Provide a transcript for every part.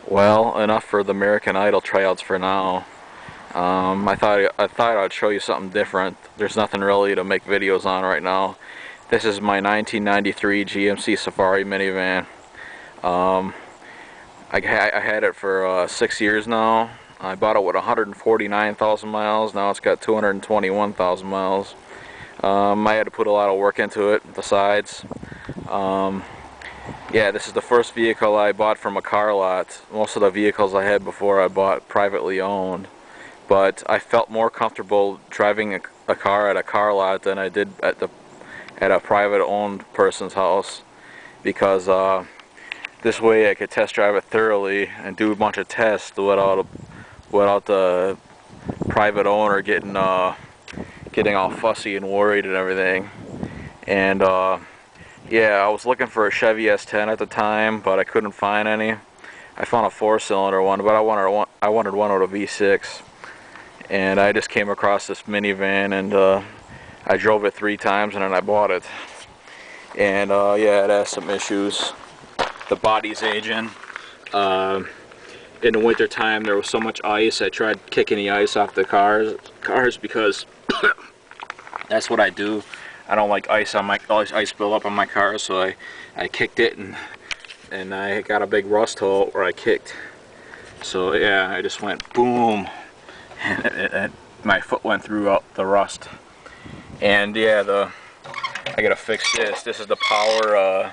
Well, enough for the American Idol tryouts for now. I thought I'd show you something different. There's nothing really to make videos on right now. This is my 1993 GMC Safari minivan. I had it for 6 years now. I bought it with 149,000 miles. Now it's got 221,000 miles. I had to put a lot of work into it. Besides, yeah, this is the first vehicle I bought from a car lot. Most of the vehicles I had before I bought privately owned. But I felt more comfortable driving a car at a car lot than I did at a private owned person's house, because this way I could test drive it thoroughly and do a bunch of tests without the private owner getting all fussy and worried and everything. And yeah, I was looking for a Chevy S10 at the time, but I couldn't find any. I found a 4-cylinder one, but I wanted one with a V6. And I just came across this minivan, and I drove it 3 times, and then I bought it. And yeah, it has some issues. The body's aging. In the winter time, there was so much ice. I tried kicking the ice off the cars because that's what I do. I don't like ice build up on my car, so I kicked it, and I got a big rust hole where I kicked. So yeah, I just went boom, and my foot went through the rust. And yeah, I gotta fix this. This is the power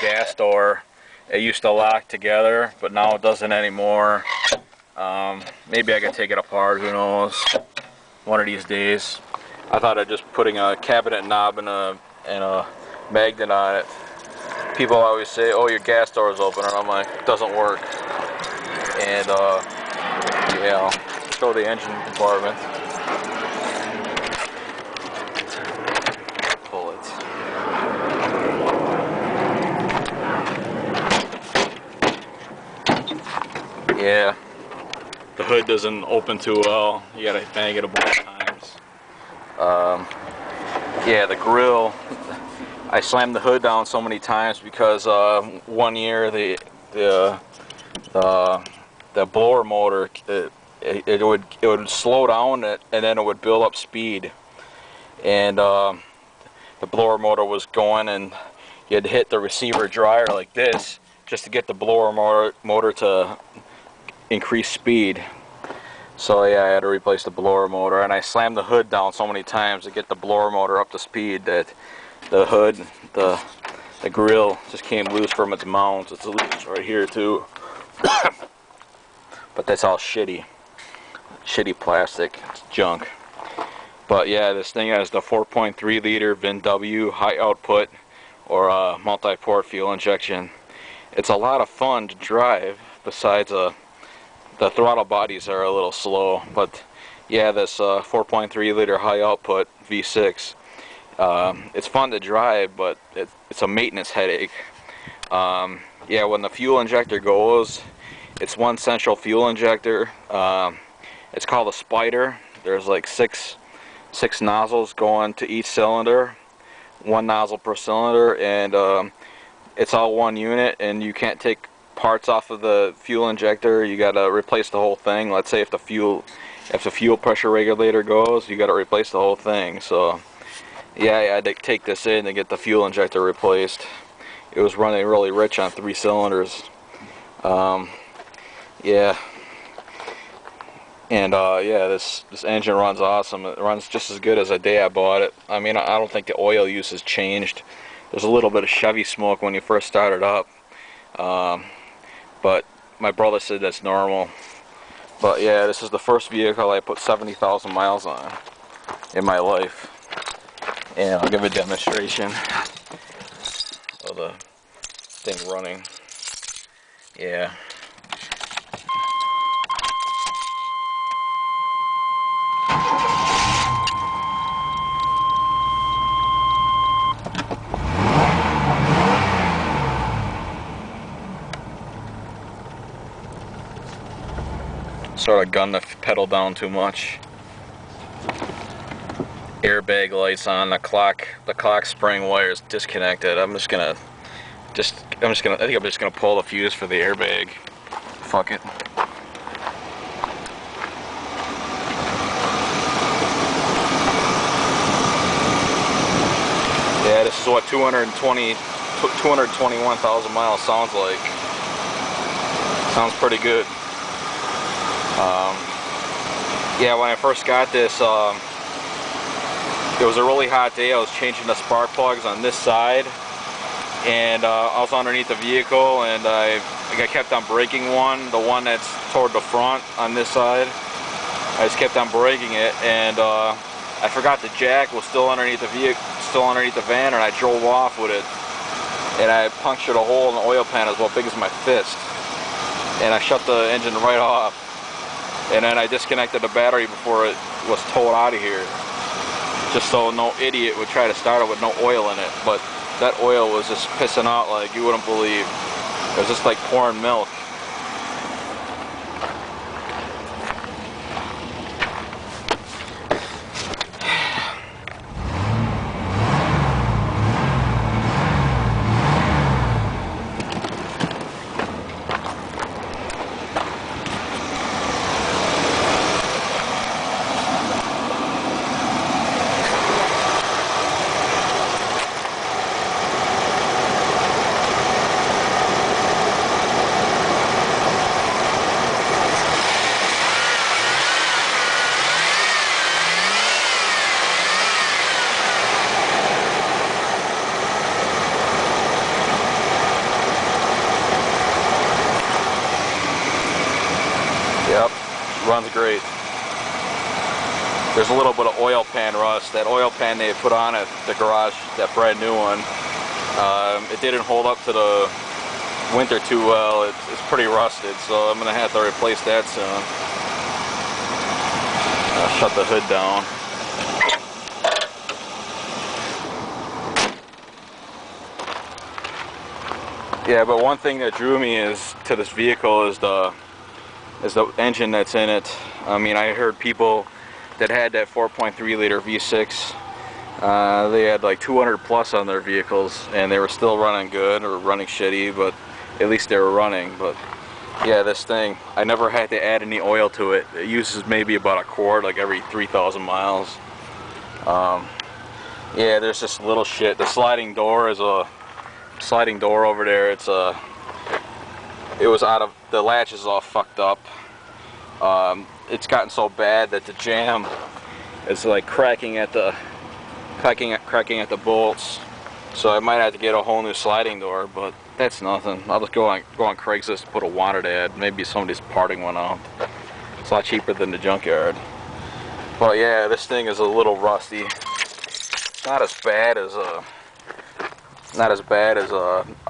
gas door. It used to lock together, but now it doesn't anymore. Maybe I could take it apart, who knows, one of these days. I thought of just putting a cabinet knob and a magnet on it. People always say, oh, your gas door is open, and I'm like, it doesn't work. And yeah, I'll show the engine compartment. Pull it. Yeah, the hood doesn't open too well. You gotta bang it a bunch of times. Yeah, the grill. I slammed the hood down so many times because one year the blower motor it would slow down and then it would build up speed, and the blower motor was going, and you had to hit the receiver dryer like this just to get the blower motor to increase speed. So yeah, I had to replace the blower motor, and I slammed the hood down so many times to get the blower motor up to speed that the hood, the grill just came loose from its mount. It's loose right here too. But that's all shitty plastic. It's junk. But yeah, this thing has the 4.3 liter VIN-W high output, or multi-port fuel injection. It's a lot of fun to drive. Besides the throttle bodies are a little slow, but yeah, this 4.3 liter high output V6, it's fun to drive, but it's a maintenance headache. Yeah, when the fuel injector goes, it's one central fuel injector. It's called a spider. There's like six nozzles going to each cylinder, one nozzle per cylinder, and it's all one unit, and you can't take parts off of the fuel injector. You gotta replace the whole thing. Let's say if the fuel pressure regulator goes, you gotta replace the whole thing. So yeah, I had to take this in to get the fuel injector replaced. It was running really rich on 3 cylinders. Yeah, and yeah, this engine runs awesome. It runs just as good as the day I bought it. I mean, I don't think the oil use has changed. There's a little bit of Chevy smoke when you first start it up. But my brother said that's normal. But yeah, this is the first vehicle I put 70,000 miles on in my life. And I'll give a demonstration of the thing running. Yeah. Sort of gunned the pedal down too much. Airbag lights on, the clock spring wire is disconnected. I'm just gonna I think I'm just gonna pull the fuse for the airbag. Fuck it. Yeah, this is what 221,000 miles sounds like. Sounds pretty good. Yeah, when I first got this, it was a really hot day. I was changing the spark plugs on this side, and I was underneath the vehicle, and I kept on braking the one that's toward the front on this side. I just kept on braking it, and I forgot the jack was still underneath the van, and I drove off with it, and I punctured a hole in the oil pan as well big as my fist, and I shut the engine right off, and then I disconnected the battery before it was towed out of here, just so no idiot would try to start it with no oil in it. But that oil was just pissing out like you wouldn't believe. It was just like pouring milk. Yep, runs great. There's a little bit of oil pan rust. That oil pan they put on at the garage, that brand new one, it didn't hold up to the winter too well. It's pretty rusted, so I'm gonna have to replace that soon. I'll shut the hood down. Yeah, but one thing that drew me to this vehicle is the engine that's in it. I mean, I heard people that had that 4.3 liter V6, they had like 200 plus on their vehicles, and they were still running good or running shitty, but at least they were running. But yeah, this thing, I never had to add any oil to it. It uses maybe about a quart like every 3,000 miles. Yeah, there's just little shit. The sliding door is a sliding door over there. It was out of, the latch is all fucked up. It's gotten so bad that the jamb is like cracking at the bolts. So I might have to get a whole new sliding door, but that's nothing. I'll just go on Craigslist and put a wanted ad. Maybe somebody's parting one out. It's a lot cheaper than the junkyard. But yeah, this thing is a little rusty. It's not as bad as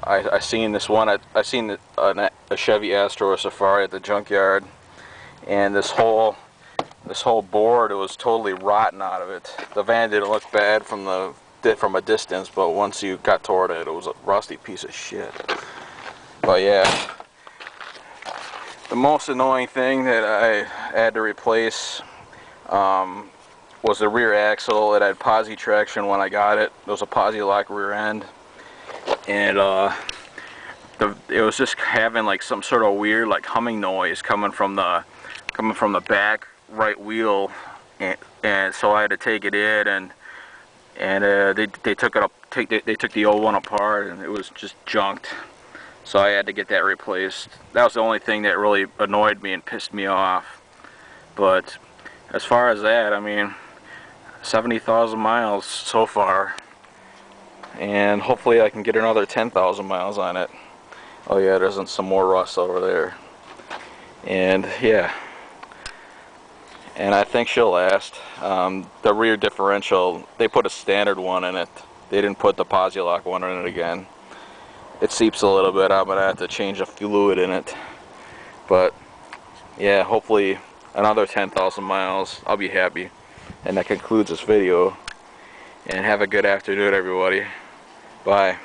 I seen this one. I seen a Chevy Astro or Safari at the junkyard, and this whole board, it was totally rotten out of it. The van didn't look bad from a distance, but once you got toward it, it was a rusty piece of shit. But yeah, the most annoying thing that I had to replace was the rear axle. It had posi traction when I got it. It was a posi lock rear end, and it was just having like some sort of weird like humming noise coming from the back right wheel, and so I had to take it in, and they took the old one apart, and it was just junked. So I had to get that replaced. That was the only thing that really annoyed me and pissed me off. But as far as that, I mean, 70,000 miles so far, and hopefully I can get another 10,000 miles on it. Oh yeah, there's some more rust over there, and yeah, and I think she'll last. The rear differential, they put a standard one in it. They didn't put the posi lock one in it again. It seeps a little bit. I'm gonna have to change the fluid in it, but yeah, hopefully another 10,000 miles, I'll be happy. And that concludes this video, and have a good afternoon, everybody. Bye.